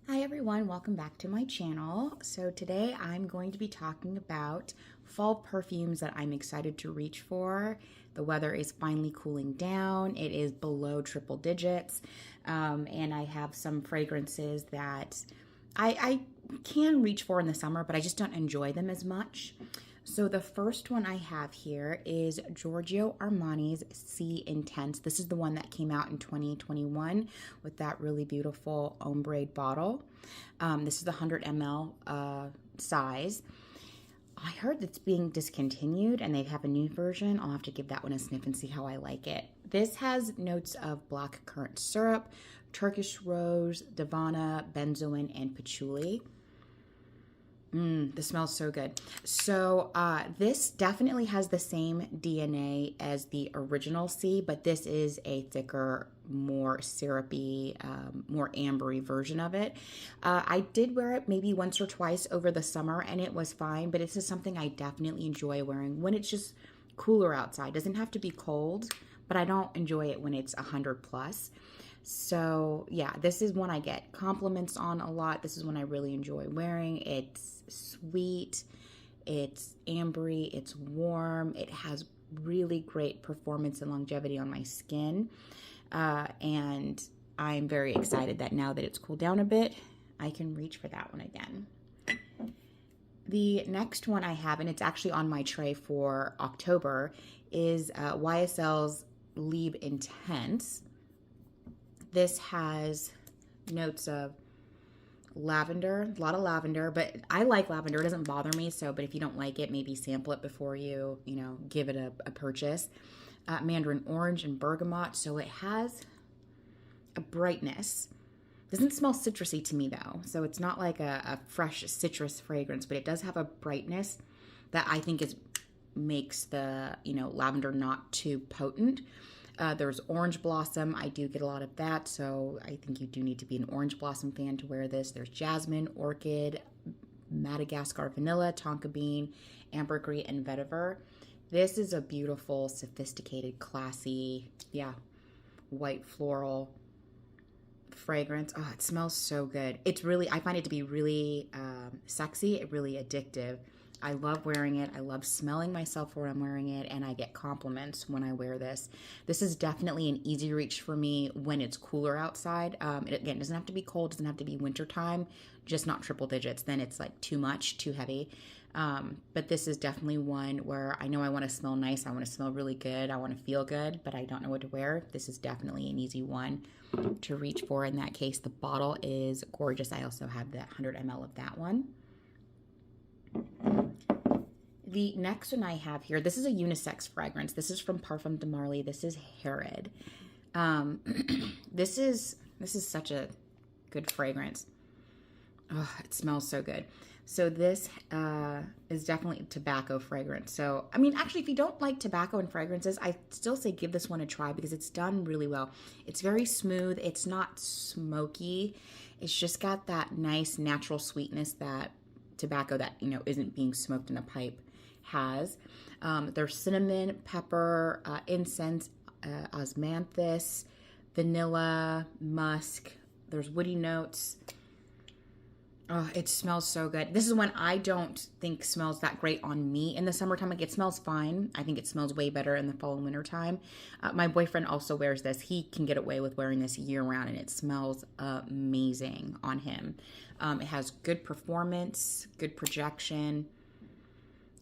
Hi everyone, welcome back to my channel. So today I'm going to be talking about fall perfumes that I'm excited to reach for. The weather is finally cooling down. It is below triple digits. And I have some fragrances that I can reach for in the summer, but I just don't enjoy them as much. So the first one I have here is Giorgio Armani's Sea Intense. This is the one that came out in 2021 with that really beautiful ombre bottle. This is the 100 ml size. I heard it's being discontinued and they have a new version. I'll have to give that one a sniff and see how I like it. This has notes of black currant syrup, Turkish rose, Davana, benzoin, and patchouli. This smells so good. So this definitely has the same DNA as the original Sea, but this is a thicker, more syrupy, more ambery version of it. I did wear it maybe once or twice over the summer and it was fine, but this is something I definitely enjoy wearing when it's just cooler outside. It doesn't have to be cold, but I don't enjoy it when it's 100 plus. So yeah, this is one I get compliments on a lot. This is one I really enjoy wearing. It's sweet, it's ambery, it's warm, it has really great performance and longevity on my skin. And I'm very excited that now that it's cooled down a bit, I can reach for that one again. The next one I have, and it's actually on my tray for October, is YSL's Libre Intense. This has notes of lavender, a lot of lavender, but I like lavender. It doesn't bother me. So, but if you don't like it, maybe sample it before you give it a purchase. Mandarin orange and bergamot. So it has a brightness. Doesn't smell citrusy to me though. So it's not like a fresh citrus fragrance, but it does have a brightness that I think makes the, lavender not too potent. There's orange blossom. I do get a lot of that, so I think you do need to be an orange blossom fan to wear this. There's jasmine, orchid, Madagascar vanilla, tonka bean, ambergris, and vetiver. This is a beautiful, sophisticated, classy, white floral fragrance. Oh, it smells so good. It's really, I find it to be really sexy, really addictive. I love wearing it. I love smelling myself when I'm wearing it, and I get compliments when I wear this. This is definitely an easy reach for me when it's cooler outside. It, again, doesn't have to be cold, doesn't have to be wintertime, just not triple digits. Then it's like too much, too heavy. But this is definitely one where I know I want to smell nice. I want to smell really good. I want to feel good, but I don't know what to wear. This is definitely an easy one to reach for in that case. The bottle is gorgeous. I also have that 100 ml of that one. The next one I have here, this is a unisex fragrance. This is from Parfums de Marly. This is Herid. This is such a good fragrance. Oh, it smells so good. So this is definitely a tobacco fragrance. So, I mean, actually, if you don't like tobacco and fragrances, I still say give this one a try because it's done really well. It's very smooth. It's not smoky. It's just got that nice natural sweetness that tobacco that, isn't being smoked in a pipe has. There's cinnamon, pepper, incense, osmanthus, vanilla, musk. There's woody notes. Oh, it smells so good. This is one I don't think smells that great on me in the summertime. Like, it smells fine. I think it smells way better in the fall and winter time. My boyfriend also wears this. He can get away with wearing this year round, and it smells amazing on him. It has good performance, good projection.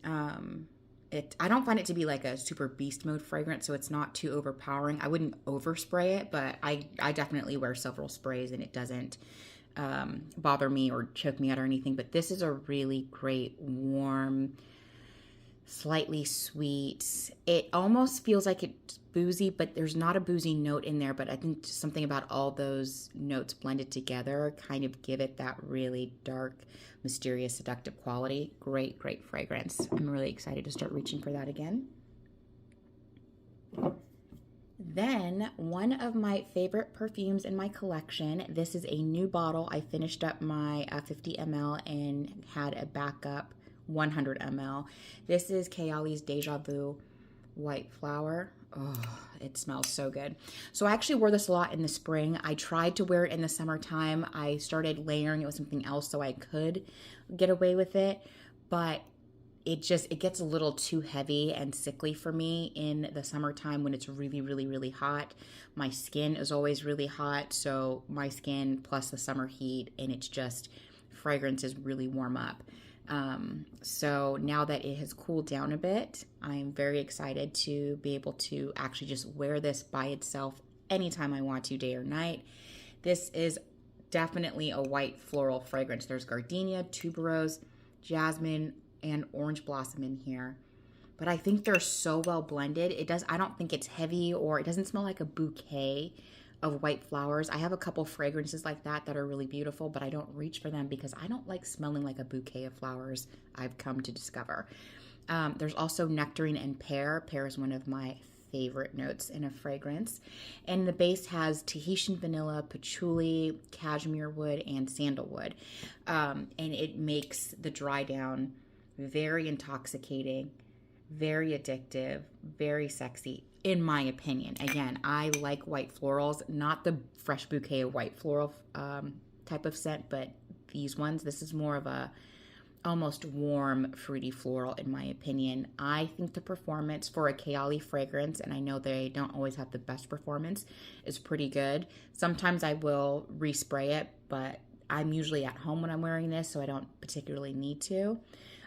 I don't find it to be like a super beast mode fragrance, so it's not too overpowering. I wouldn't overspray it, but I definitely wear several sprays and it doesn't bother me or choke me out or anything. But this is a really great, warm, slightly sweet. It almost feels like it's boozy, but there's not a boozy note in there. But I think something about all those notes blended together kind of give it that really dark, mysterious, seductive quality. Great, great fragrance. I'm really excited to start reaching for that again. Then one of my favorite perfumes in my collection. This is a new bottle. I finished up my 50 ml and had a backup 100 ml. This is Kayali's Deja Vu White Flower. Oh, it smells so good. So I actually wore this a lot in the spring. I tried to wear it in the summertime. I started layering it with something else so I could get away with it, but it gets a little too heavy and sickly for me in the summertime when it's really, really, really hot. My skin is always really hot, so my skin plus the summer heat, and it's just fragrances really warm up. So now that it has cooled down a bit, I'm very excited to be able to actually just wear this by itself anytime I want to, day or night. This is definitely a white floral fragrance. There's gardenia, tuberose, jasmine, and orange blossom in here. But I think they're so well blended. I don't think it's heavy, or it doesn't smell like a bouquet of white flowers. I have a couple fragrances like that are really beautiful, but I don't reach for them because I don't like smelling like a bouquet of flowers, I've come to discover. There's also nectarine and pear. Pear is one of my favorite notes in a fragrance. And the base has Tahitian vanilla, patchouli, cashmere wood, and sandalwood. And it makes the dry down very intoxicating, very addictive, very sexy, in my opinion. Again, I like white florals, not the fresh bouquet of white floral type of scent, but these ones. This is more of a almost warm, fruity floral, in my opinion. I think the performance for a Kayali fragrance, and I know they don't always have the best performance, is pretty good. Sometimes I will respray it, but I'm usually at home when I'm wearing this, so I don't particularly need to.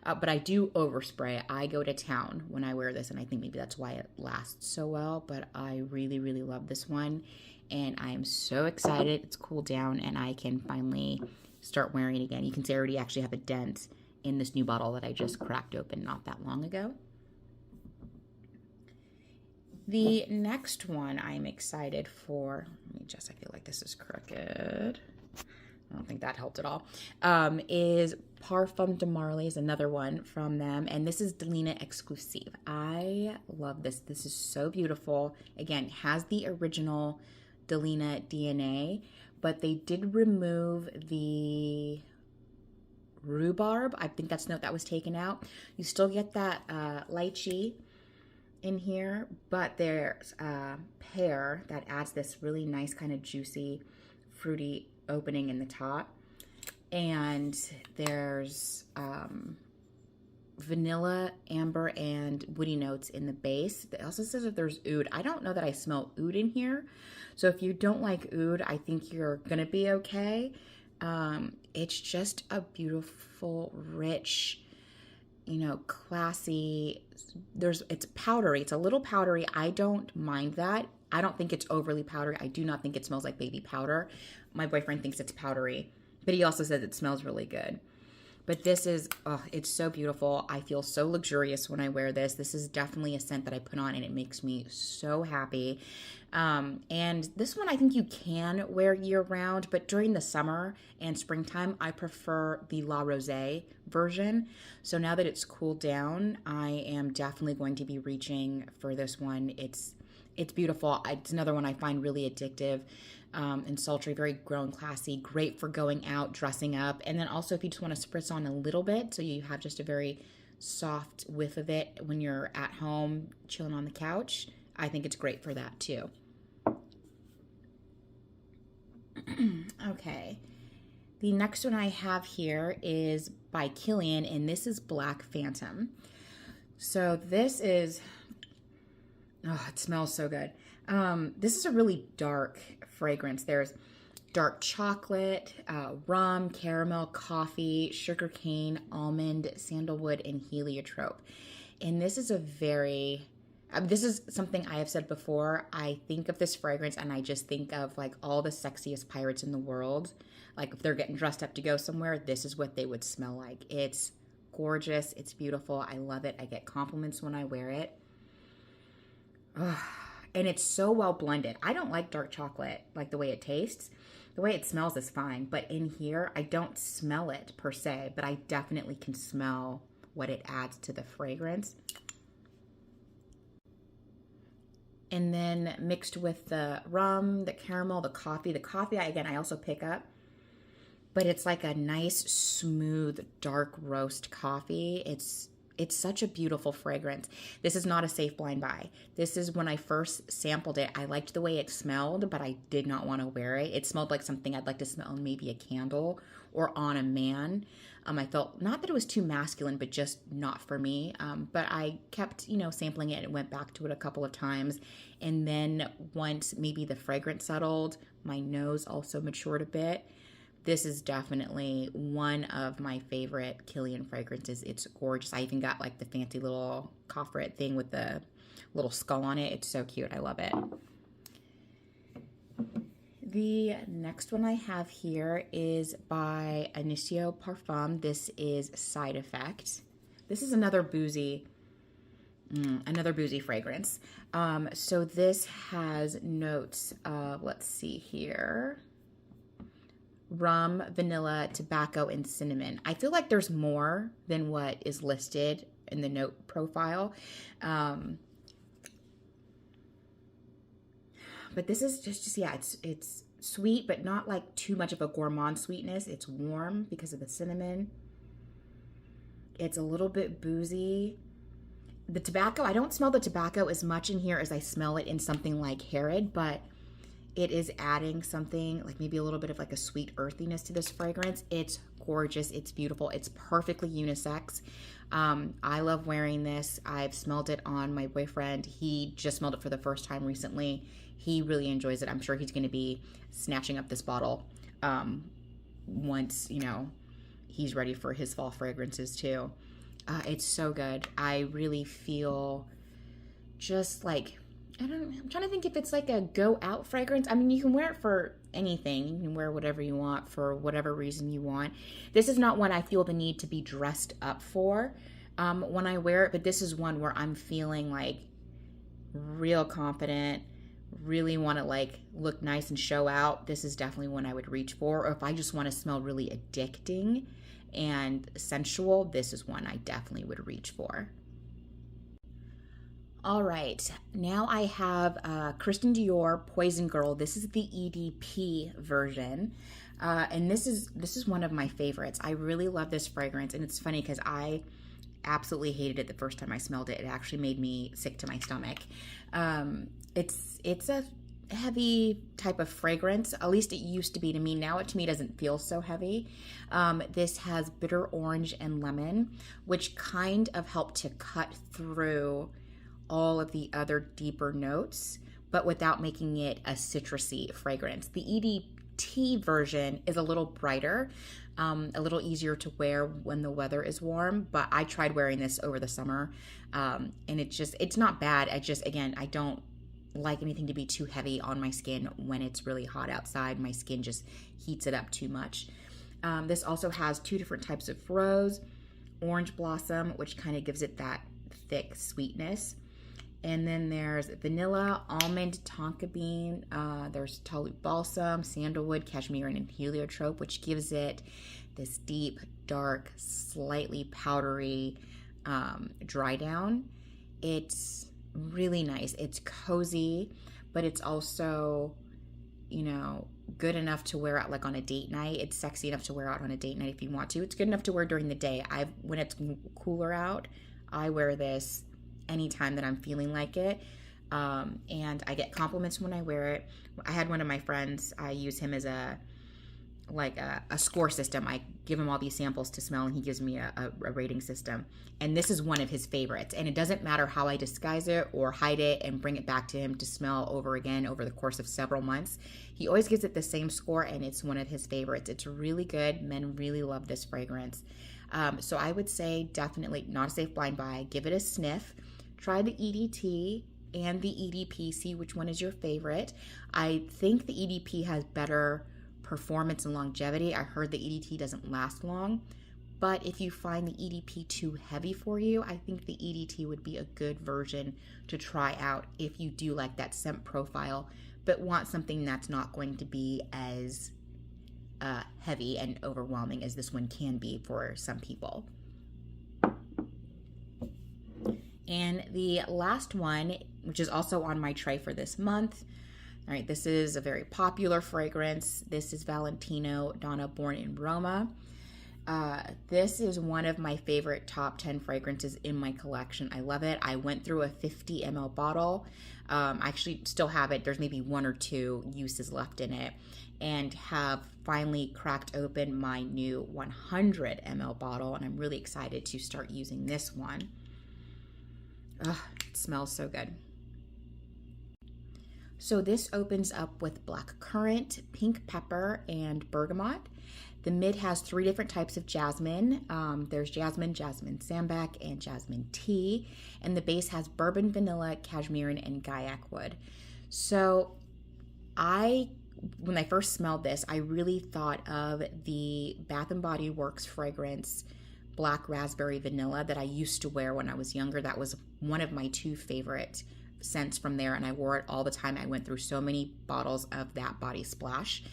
But I do overspray it. I go to town when I wear this, and I think maybe that's why it lasts so well. But I really, really love this one, and I am so excited. It's cooled down, and I can finally start wearing it again. You can see I already actually have a dent in this new bottle that I just cracked open not that long ago. The next one I'm excited for, I feel like this is crooked. I don't think that helped at all, is Parfums de Marly, another one from them. And this is Delina Exclusive. I love this. This is so beautiful. Again, has the original Delina DNA, but they did remove the rhubarb. I think that's the note that was taken out. You still get that lychee in here, but there's pear that adds this really nice kind of juicy, fruity opening in the top, and there's vanilla, amber, and woody notes in the base. It also says that there's oud. I don't know that I smell oud in here, so if you don't like oud, I think you're gonna be okay. It's just a beautiful, rich, classy. It's powdery. It's a little powdery. I don't mind that. I don't think it's overly powdery. I do not think it smells like baby powder. My boyfriend thinks it's powdery, but he also says it smells really good. But this is, it's so beautiful. I feel so luxurious when I wear this. This is definitely a scent that I put on and it makes me so happy. And this one I think you can wear year round, but during the summer and springtime, I prefer the La Rosée version. So now that it's cooled down, I am definitely going to be reaching for this one. It's beautiful. It's another one I find really addictive. And sultry, very grown, classy, great for going out, dressing up. And then also if you just want to spritz on a little bit, so you have just a very soft whiff of it when you're at home chilling on the couch, I think it's great for that too. Okay. The next one I have here is by Killian, and this is Black Phantom. So this is, it smells so good. This is a really dark fragrance. There's dark chocolate, rum, caramel, coffee, sugarcane, almond, sandalwood, and heliotrope. And this is this is something I have said before. I think of this fragrance and I just think of like all the sexiest pirates in the world. Like if they're getting dressed up to go somewhere, this is what they would smell like. It's gorgeous. It's beautiful. I love it. I get compliments when I wear it. And it's so well blended. I don't like dark chocolate, like the way it tastes. The way it smells is fine, but in here, I don't smell it per se, but I definitely can smell what it adds to the fragrance. And then mixed with the rum, the caramel, the coffee. The coffee, I also pick up, but it's like a nice, smooth, dark roast coffee. It's such a beautiful fragrance. This is not a safe blind buy. This is when I first sampled it. I liked the way it smelled, but I did not want to wear it. It smelled like something I'd like to smell in maybe a candle or on a man. I felt not that it was too masculine, but just not for me. But I kept, sampling it and went back to it a couple of times. And then once maybe the fragrance settled, my nose also matured a bit. This is definitely one of my favorite Killian fragrances. It's gorgeous. I even got like the fancy little coffret thing with the little skull on it. It's so cute. I love it. The next one I have here is by Initio Parfums. This is Side Effect. This is another boozy fragrance. So this has notes of, let's see here, rum, vanilla, tobacco, and cinnamon. I feel like there's more than what is listed in the note profile. But this is just yeah, it's sweet, but not like too much of a gourmand sweetness. It's warm because of the cinnamon. It's a little bit boozy. The tobacco, I don't smell the tobacco as much in here as I smell it in something like Herid, but it is adding something like maybe a little bit of like a sweet earthiness to this fragrance. It's gorgeous. It's beautiful. It's perfectly unisex. I love wearing this. I've smelled it on my boyfriend. He just smelled it for the first time recently. He really enjoys it. I'm sure he's going to be snatching up this bottle once, he's ready for his fall fragrances too. It's so good. I really feel just like, I'm trying to think if it's like a go out fragrance. I mean, you can wear it for anything. You can wear whatever you want for whatever reason you want. This is not one I feel the need to be dressed up for when I wear it, but this is one where I'm feeling like real confident, really want to like look nice and show out. This is definitely one I would reach for. Or if I just want to smell really addicting and sensual, this is one I definitely would reach for. All right, now I have Christian Dior Poison Girl. This is the EDP version, and this is one of my favorites. I really love this fragrance, and it's funny because I absolutely hated it the first time I smelled it. It actually made me sick to my stomach. It's a heavy type of fragrance. At least it used to be to me. Now it to me doesn't feel so heavy. This has bitter orange and lemon, which kind of help to cut through all of the other deeper notes, but without making it a citrusy fragrance. The EDT version is a little brighter, a little easier to wear when the weather is warm, but I tried wearing this over the summer, and it's not bad. I don't like anything to be too heavy on my skin when it's really hot outside. My skin just heats it up too much. This also has two different types of rose, orange blossom, which kind of gives it that thick sweetness. And then there's vanilla, almond, tonka bean. There's Tolu balsam, sandalwood, cashmere, and heliotrope, which gives it this deep, dark, slightly powdery dry down. It's really nice. It's cozy, but it's also, good enough to wear out like on a date night. It's sexy enough to wear out on a date night if you want to. It's good enough to wear during the day. When it's cooler out, I wear this anytime that I'm feeling like it, and I get compliments when I wear it. I had one of my friends, I use him as a score system. I give him all these samples to smell, and he gives me a rating system, and this is one of his favorites. And it doesn't matter how I disguise it or hide it and bring it back to him to smell over again over the course of several months, he always gives it the same score, and it's one of his favorites. It's really good. Men really love this fragrance. So I would say definitely not a safe blind buy. Give it a sniff. Try the EDT and the EDP. See which one is your favorite. I think the EDP has better performance and longevity. I heard the EDT doesn't last long. But if you find the EDP too heavy for you, I think the EDT would be a good version to try out if you do like that scent profile, but want something that's not going to be as heavy and overwhelming as this one can be for some people. And the last one, which is also on my tray for this month. All right, this is a very popular fragrance. This is Valentino Donna Born in Roma. This is one of my favorite top 10 fragrances in my collection. I love it. I went through a 50 ml bottle. I actually still have it. There's maybe 1 or 2 uses left in it, and have finally cracked open my new 100 ml bottle, and I'm really excited to start using this one. Ugh, it smells so good. So this opens up with black currant, pink pepper, and bergamot. The mid has 3 different types of jasmine. There's jasmine, jasmine sambac, and jasmine tea. And the base has bourbon, vanilla, cashmere, and gaiac wood. So when I first smelled this, I really thought of the Bath & Body Works fragrance, Black Raspberry Vanilla, that I used to wear when I was younger. That was one of my 2 favorite scents from there, and I wore it all the time. I went through so many bottles of that body splash.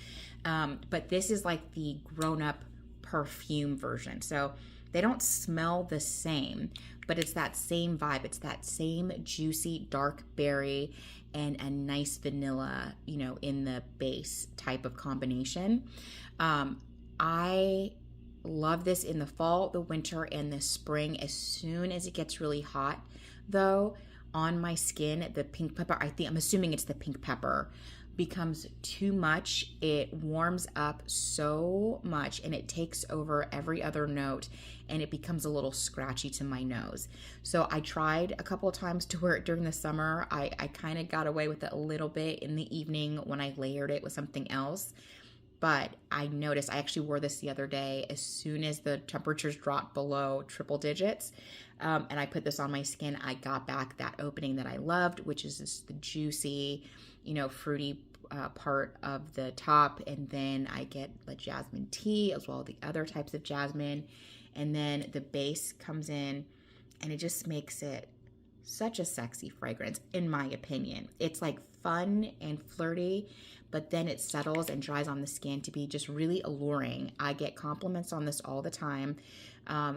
But this is like the grown-up perfume version. So they don't smell the same, but it's that same vibe. It's that same juicy dark berry and a nice vanilla, you know, in the base type of combination. I love this in the fall, the winter, and the spring. As soon as it gets really hot, though, on my skin, the pink pepper, I'm assuming it's the pink pepper, becomes too much. It warms up so much and it takes over every other note, and it becomes a little scratchy to my nose. So I tried a couple of times to wear it during the summer. I kind of got away with it a little bit in the evening when I layered it with something else. But I noticed, I actually wore this the other day as soon as the temperatures dropped below triple digits, and I put this on my skin. I got back that opening that I loved, which is just the juicy, you know, fruity part of the top, and then I get the jasmine tea as well as the other types of jasmine, and then the base comes in, and it just makes it such a sexy fragrance, in my opinion. It's like fun and flirty, but then it settles and dries on the skin to be just really alluring. I get compliments on this all the time.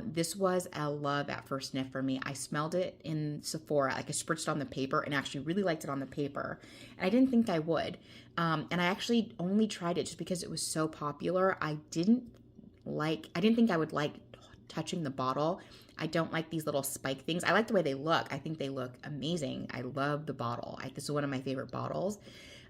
This was a love at first sniff for me. I smelled it in Sephora, like I spritzed it on the paper, and actually really liked it on the paper. And I didn't think I would. And I actually only tried it just because it was so popular. I didn't think I would like touching the bottle. I don't like these little spike things. I like the way they look. I think they look amazing. I love the bottle. This is one of my favorite bottles.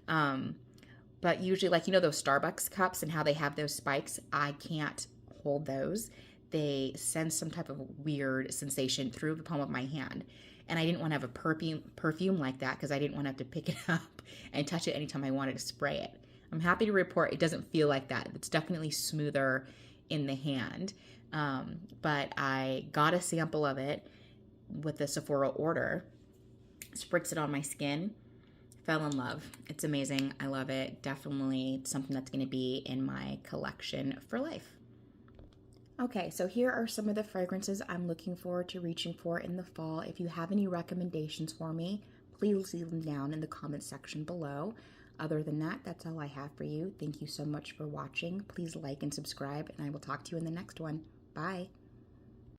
But usually, like, you know, those Starbucks cups and how they have those spikes, I can't hold those. They send some type of weird sensation through the palm of my hand. And I didn't want to have a perfume like that because I didn't want to have to pick it up and touch it anytime I wanted to spray it. I'm happy to report it doesn't feel like that. It's definitely smoother in the hand. But I got a sample of it with the Sephora order, spritzed it on my skin, fell in love. It's amazing. I love it. Definitely something that's going to be in my collection for life. Okay, so here are some of the fragrances I'm looking forward to reaching for in the fall. If you have any recommendations for me, please leave them down in the comment section below. Other than that, that's all I have for you. Thank you so much for watching. Please like and subscribe, and I will talk to you in the next one. Bye.